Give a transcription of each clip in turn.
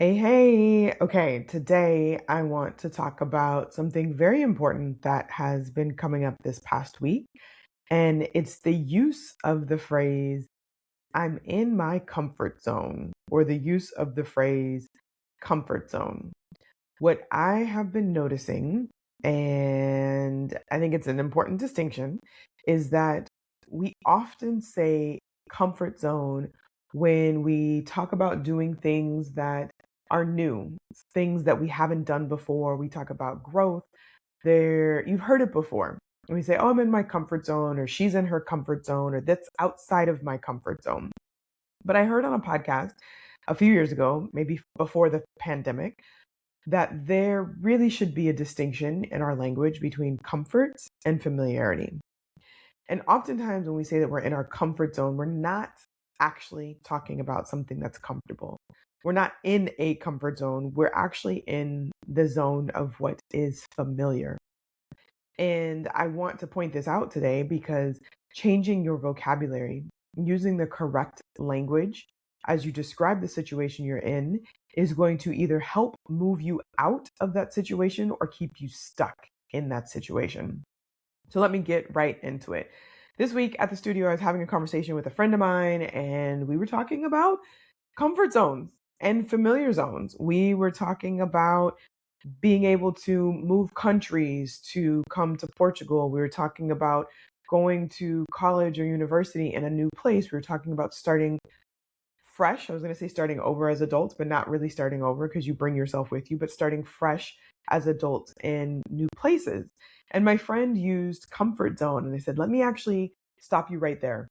Hey, hey. Okay, today I want to talk about something very important that has been coming up this past week, and it's the use of the phrase, I'm in my comfort zone, or the use of the phrase comfort zone. What I have been noticing, and I think it's an important distinction, is that we often say comfort zone when we talk about doing things that are new, things that we haven't done before. We talk about growth. You've heard it before. And we say, oh, I'm in my comfort zone, or she's in her comfort zone, or that's outside of my comfort zone. But I heard on a podcast a few years ago, maybe before the pandemic, that there really should be a distinction in our language between comfort and familiarity. And oftentimes, when we say that we're in our comfort zone, we're not actually talking about something that's comfortable. We're not in a comfort zone. We're actually in the zone of what is familiar. And I want to point this out today because changing your vocabulary, using the correct language as you describe the situation you're in, is going to either help move you out of that situation or keep you stuck in that situation. So let me get right into it. This week at the studio, I was having a conversation with a friend of mine, and we were talking about comfort zones and familiar zones. We were talking about being able to move countries to come to Portugal. We were talking about going to college or university in a new place. We were talking about starting fresh. I was going to say starting over as adults, but not really starting over because you bring yourself with you, but starting fresh as adults in new places. And my friend used comfort zone, and I said, let me actually stop you right there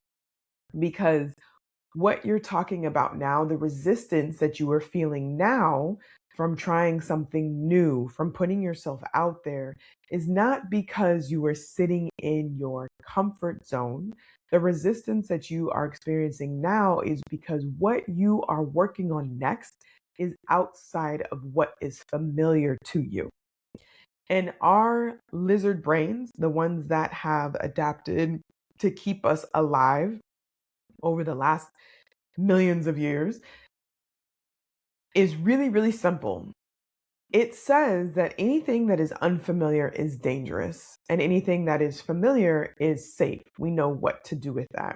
because what you're talking about now, the resistance that you are feeling now from trying something new, from putting yourself out there, is not because you are sitting in your comfort zone. The resistance that you are experiencing now is because what you are working on next is outside of what is familiar to you. And our lizard brains, the ones that have adapted to keep us alive over the last millions of years, is really, really simple. It says that anything that is unfamiliar is dangerous, and anything that is familiar is safe. We know what to do with that.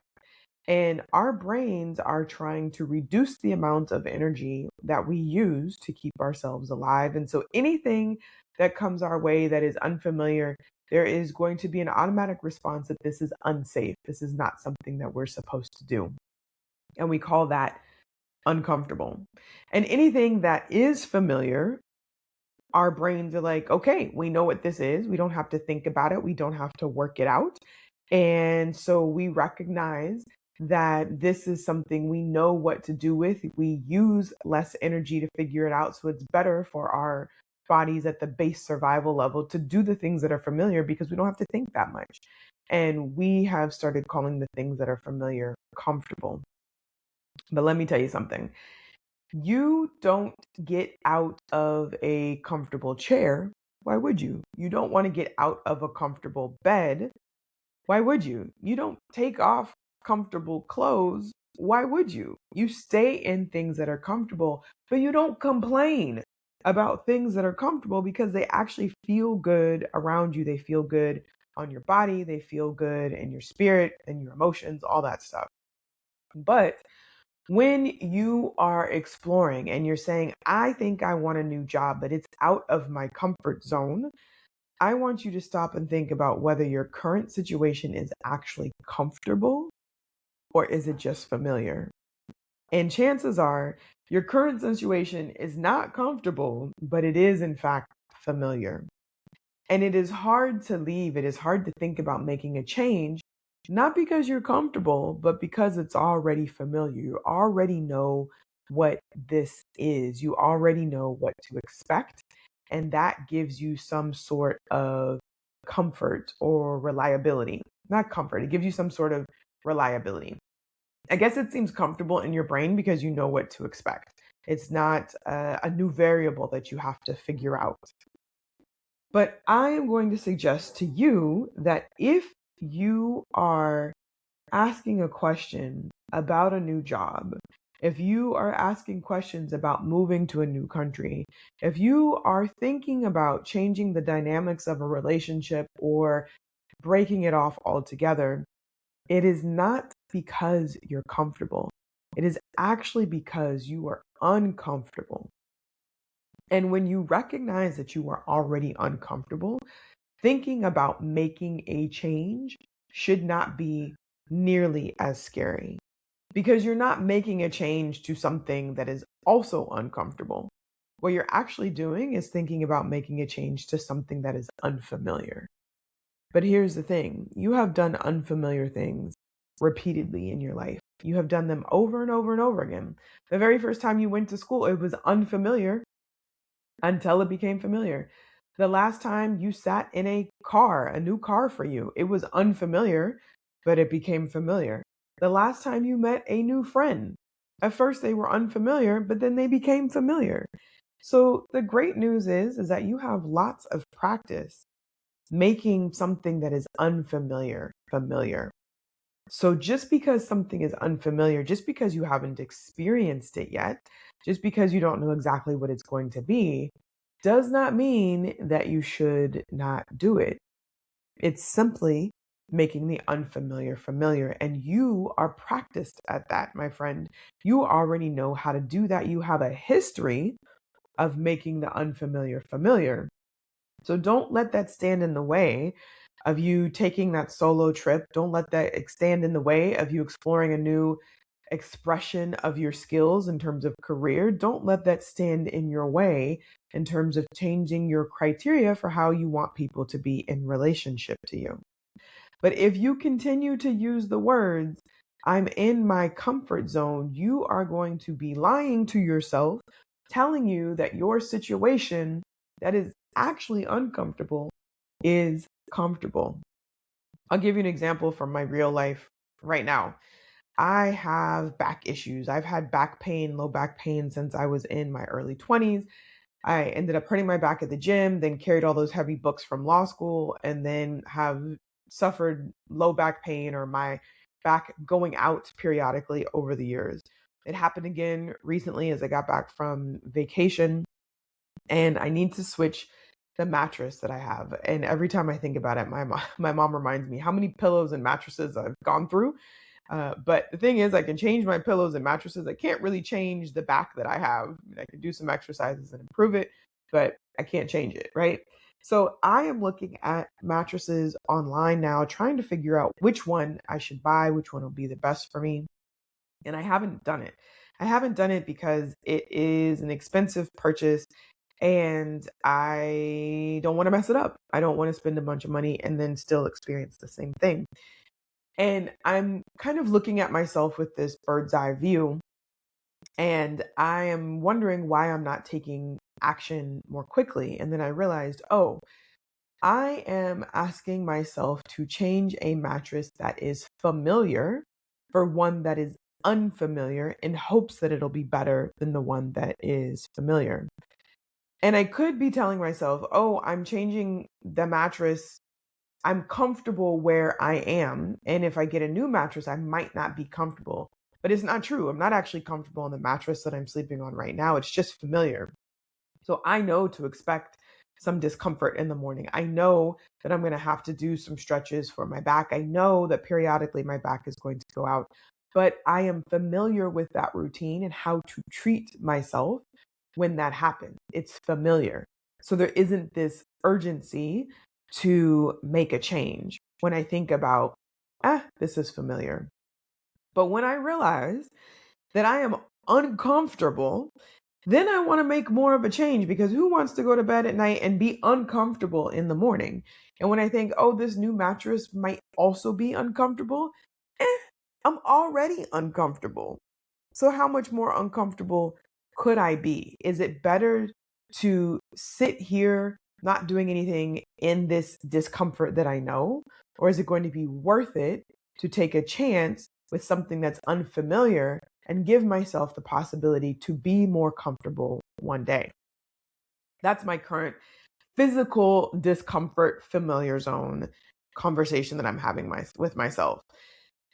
And our brains are trying to reduce the amount of energy that we use to keep ourselves alive. And so anything that comes our way that is unfamiliar, there is going to be an automatic response that this is unsafe. This is not something that we're supposed to do. And we call that uncomfortable. And anything that is familiar, our brains are like, okay, we know what this is. We don't have to think about it. We don't have to work it out. And so we recognize that this is something we know what to do with. We use less energy to figure it out. So it's better for our bodies at the base survival level to do the things that are familiar because we don't have to think that much. And we have started calling the things that are familiar comfortable. But let me tell you something. You don't get out of a comfortable chair. Why would you? You don't want to get out of a comfortable bed. Why would you? You don't take off comfortable clothes. Why would you? You stay in things that are comfortable, but you don't complain about things that are comfortable because they actually feel good around you. They feel good on your body. They feel good in your spirit and your emotions, all that stuff. But when you are exploring and you're saying, I think I want a new job, but it's out of my comfort zone, I want you to stop and think about whether your current situation is actually comfortable or is it just familiar. And chances are your current situation is not comfortable, but it is in fact familiar. And it is hard to leave. It is hard to think about making a change, not because you're comfortable, but because it's already familiar. You already know what this is, you already know what to expect. And that gives you some sort of comfort or reliability. Not comfort, it gives you some sort of reliability. I guess it seems comfortable in your brain because you know what to expect. It's not a new variable that you have to figure out. But I am going to suggest to you that if you are asking a question about a new job if you are asking questions about moving to a new country, if you are thinking about changing the dynamics of a relationship or breaking it off altogether, it is not because you're comfortable. It is actually because you are uncomfortable. And when you recognize that you are already uncomfortable, thinking about making a change should not be nearly as scary because you're not making a change to something that is also uncomfortable. What you're actually doing is thinking about making a change to something that is unfamiliar. But here's the thing, you have done unfamiliar things repeatedly in your life. You have done them over and over and over again. The very first time you went to school, it was unfamiliar until it became familiar. The last time you sat in a car, a new car for you, it was unfamiliar, but it became familiar. The last time you met a new friend, at first they were unfamiliar, but then they became familiar. So the great news is that you have lots of practice making something that is unfamiliar familiar. So just because something is unfamiliar, just because you haven't experienced it yet, just because you don't know exactly what it's going to be, does not mean that you should not do it. It's simply making the unfamiliar familiar. And you are practiced at that, my friend. You already know how to do that. You have a history of making the unfamiliar familiar. So don't let that stand in the way of you taking that solo trip. Don't let that stand in the way of you exploring a new expression of your skills in terms of career. Don't let that stand in your way in terms of changing your criteria for how you want people to be in relationship to you. But if you continue to use the words, I'm in my comfort zone, you are going to be lying to yourself, telling you that your situation that is actually uncomfortable is comfortable. I'll give you an example from my real life right now. I have back issues. I've had back pain, low back pain since I was in my early 20s. I ended up hurting my back at the gym, then carried all those heavy books from law school, and then have suffered low back pain or my back going out periodically over the years. It happened again recently as I got back from vacation, and I need to switch the mattress that I have. And every time I think about it, my mom reminds me how many pillows and mattresses I've gone through. But the thing is, I can change my pillows and mattresses. I can't really change the back that I have. I mean, I can do some exercises and improve it, but I can't change it, right? So I am looking at mattresses online now, trying to figure out which one I should buy, which one will be the best for me. And I haven't done it. I haven't done it because it is an expensive purchase and I don't want to mess it up. I don't want to spend a bunch of money and then still experience the same thing. And I'm kind of looking at myself with this bird's eye view, and I am wondering why I'm not taking action more quickly. And then I realized, oh, I am asking myself to change a mattress that is familiar for one that is unfamiliar in hopes that it'll be better than the one that is familiar. And I could be telling myself, oh, I'm changing the mattress. I'm comfortable where I am. And if I get a new mattress, I might not be comfortable. But it's not true. I'm not actually comfortable on the mattress that I'm sleeping on right now. It's just familiar. So I know to expect some discomfort in the morning. I know that I'm going to have to do some stretches for my back. I know that periodically my back is going to go out, but I am familiar with that routine and how to treat myself when that happens. It's familiar. So there isn't this urgency to make a change when I think about, this is familiar. But when I realize that I am uncomfortable, then I want to make more of a change because who wants to go to bed at night and be uncomfortable in the morning? And when I think, oh, this new mattress might also be uncomfortable, eh, I'm already uncomfortable. So, how much more uncomfortable could I be? Is it better to sit here not doing anything in this discomfort that I know? Or is it going to be worth it to take a chance with something that's unfamiliar and give myself the possibility to be more comfortable one day? That's my current physical discomfort familiar zone conversation that I'm having with myself.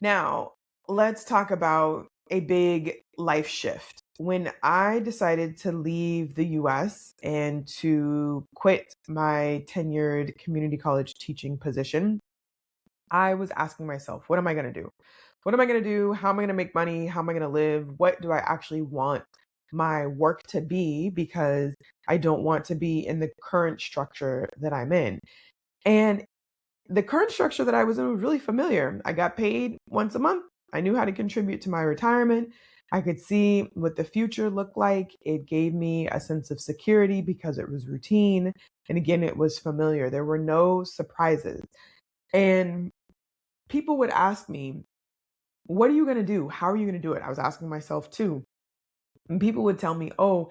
Now, let's talk about a big life shift. When I decided to leave the US and to quit my tenured community college teaching position, I was asking myself, what am I going to do? What am I going to do? How am I going to make money? How am I going to live? What do I actually want my work to be? Because I don't want to be in the current structure that I'm in. And the current structure that I was in was really familiar. I got paid once a month. I knew how to contribute to my retirement. I could see what the future looked like. It gave me a sense of security because it was routine. And again, it was familiar. There were no surprises. And people would ask me, what are you going to do? How are you going to do it? I was asking myself too. And people would tell me, oh,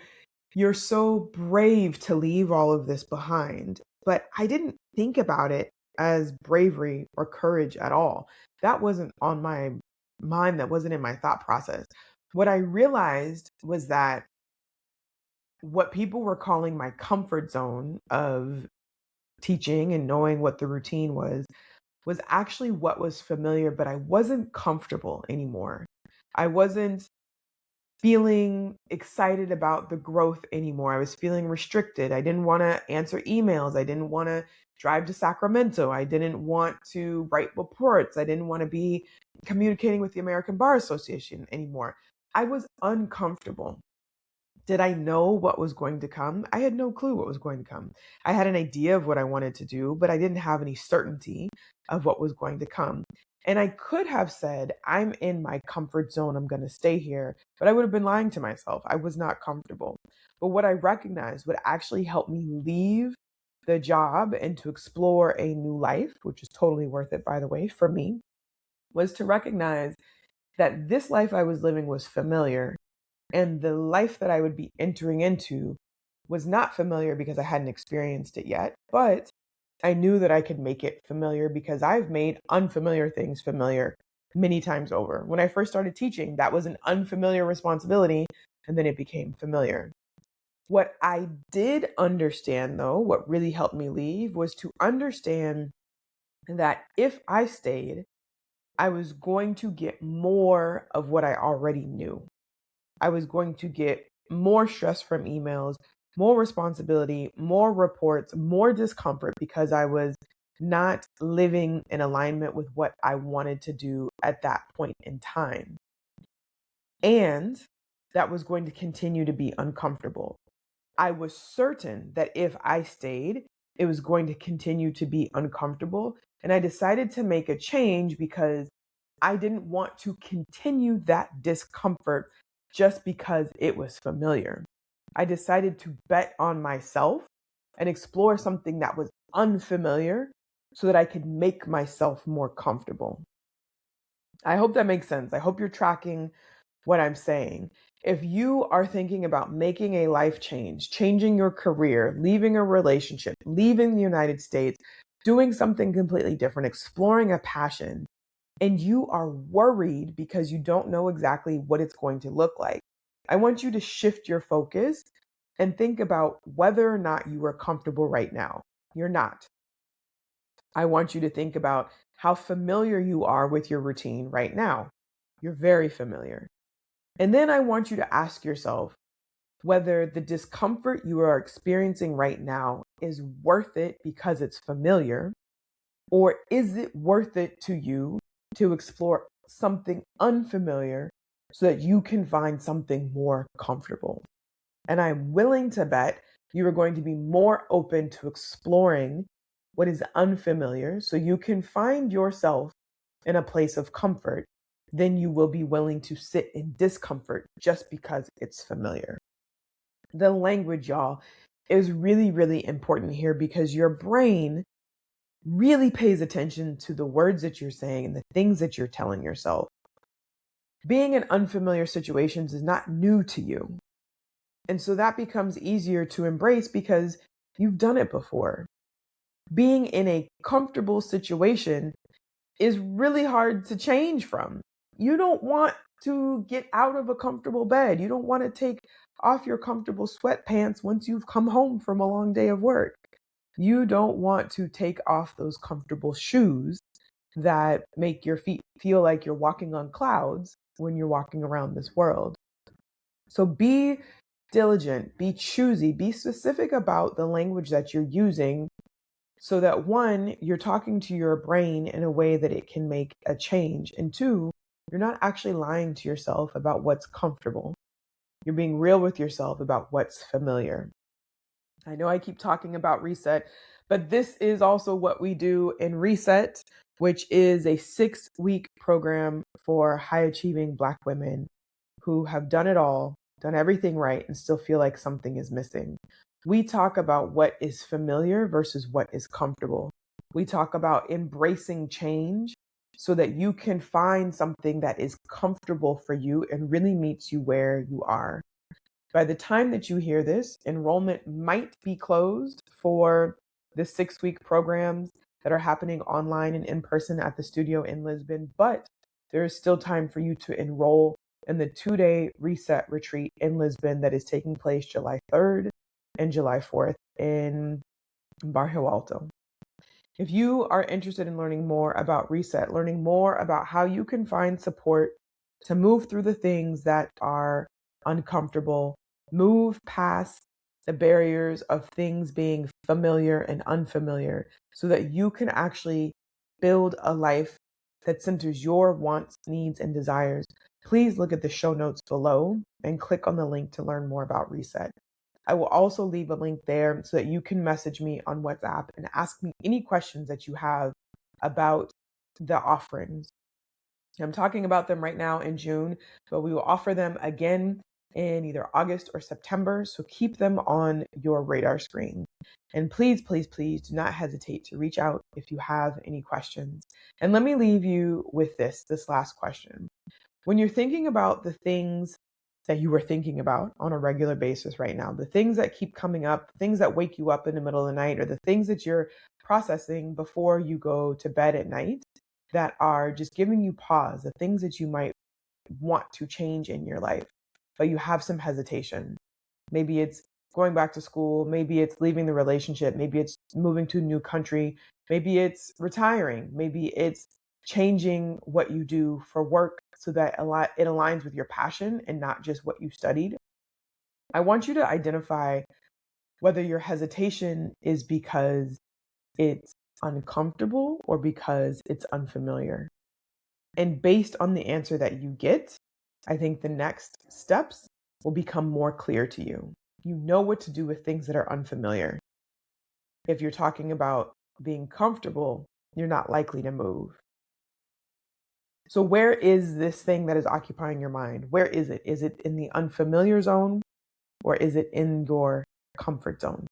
you're so brave to leave all of this behind. But I didn't think about it as bravery or courage at all. That wasn't on my mind. That wasn't in my thought process. What I realized was that what people were calling my comfort zone of teaching and knowing what the routine was actually what was familiar, but I wasn't comfortable anymore. I wasn't feeling excited about the growth anymore. I was feeling restricted. I didn't want to answer emails. I didn't want to drive to Sacramento. I didn't want to write reports. I didn't want to be communicating with the American Bar Association anymore. I was uncomfortable. Did I know what was going to come? I had no clue what was going to come. I had an idea of what I wanted to do, but I didn't have any certainty of what was going to come. And I could have said, I'm in my comfort zone. I'm going to stay here. But I would have been lying to myself. I was not comfortable. But what I recognized would actually help me leave the job and to explore a new life, which is totally worth it, by the way, for me, was to recognize that this life I was living was familiar and the life that I would be entering into was not familiar because I hadn't experienced it yet, but I knew that I could make it familiar because I've made unfamiliar things familiar many times over. When I first started teaching, that was an unfamiliar responsibility, and then it became familiar. What I did understand, though, what really helped me leave was to understand that if I stayed, I was going to get more of what I already knew. I was going to get more stress from emails, more responsibility, more reports, more discomfort because I was not living in alignment with what I wanted to do at that point in time. And that was going to continue to be uncomfortable. I was certain that if I stayed, it was going to continue to be uncomfortable. And I decided to make a change because I didn't want to continue that discomfort just because it was familiar. I decided to bet on myself and explore something that was unfamiliar so that I could make myself more comfortable. I hope that makes sense. I hope you're tracking what I'm saying. If you are thinking about making a life change, changing your career, leaving a relationship, leaving the United States, doing something completely different, exploring a passion, and you are worried because you don't know exactly what it's going to look like, I want you to shift your focus and think about whether or not you are comfortable right now. You're not. I want you to think about how familiar you are with your routine right now. You're very familiar. And then I want you to ask yourself whether the discomfort you are experiencing right now is worth it because it's familiar, or is it worth it to you to explore something unfamiliar so that you can find something more comfortable? And I'm willing to bet you are going to be more open to exploring what is unfamiliar so you can find yourself in a place of comfort than you will be willing to sit in discomfort just because it's familiar. The language, y'all, is really, really important here because your brain really pays attention to the words that you're saying and the things that you're telling yourself. Being in unfamiliar situations is not new to you. And so that becomes easier to embrace because you've done it before. Being in a comfortable situation is really hard to change from. You don't want to get out of a comfortable bed. You don't want to take off your comfortable sweatpants once you've come home from a long day of work. You don't want to take off those comfortable shoes that make your feet feel like you're walking on clouds when you're walking around this world. So be diligent, be choosy, be specific about the language that you're using so that one, you're talking to your brain in a way that it can make a change. And two, you're not actually lying to yourself about what's comfortable. You're being real with yourself about what's familiar. I know I keep talking about reset, but this is also what we do in Reset, which is a 6-week program for high achieving Black women who have done it all, done everything right, and still feel like something is missing. We talk about what is familiar versus what is comfortable. We talk about embracing change so that you can find something that is comfortable for you and really meets you where you are. By the time that you hear this, enrollment might be closed for the 6-week programs that are happening online and in person at the studio in Lisbon, but there is still time for you to enroll in the 2-day reset retreat in Lisbon that is taking place July 3rd and July 4th in Barrio Alto. If you are interested in learning more about reset, learning more about how you can find support to move through the things that are uncomfortable, move past the barriers of things being familiar and unfamiliar so that you can actually build a life that centers your wants, needs, and desires, please look at the show notes below and click on the link to learn more about Reset. I will also leave a link there so that you can message me on WhatsApp and ask me any questions that you have about the offerings. I'm talking about them right now in June, but we will offer them again in either August or September. So keep them on your radar screen. And please, please, please do not hesitate to reach out if you have any questions. And let me leave you with this last question. When you're thinking about the things that you were thinking about on a regular basis right now, the things that keep coming up, things that wake you up in the middle of the night, or the things that you're processing before you go to bed at night that are just giving you pause, the things that you might want to change in your life, but you have some hesitation. Maybe it's going back to school, maybe it's leaving the relationship, maybe it's moving to a new country, maybe it's retiring, maybe it's changing what you do for work so that it aligns with your passion and not just what you studied. I want you to identify whether your hesitation is because it's uncomfortable or because it's unfamiliar. And based on the answer that you get, I think the next steps will become more clear to you. You know what to do with things that are unfamiliar. If you're talking about being comfortable, you're not likely to move. So, where is this thing that is occupying your mind? Where is it? Is it in the unfamiliar zone or is it in your comfort zone?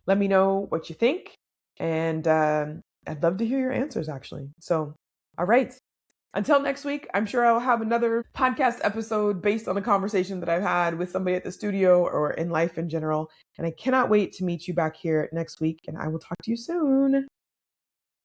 Let me know what you think. And I'd love to hear your answers, actually. So, all right. Until next week, I'm sure I'll have another podcast episode based on a conversation that I've had with somebody at the studio or in life in general. And I cannot wait to meet you back here next week. And I will talk to you soon.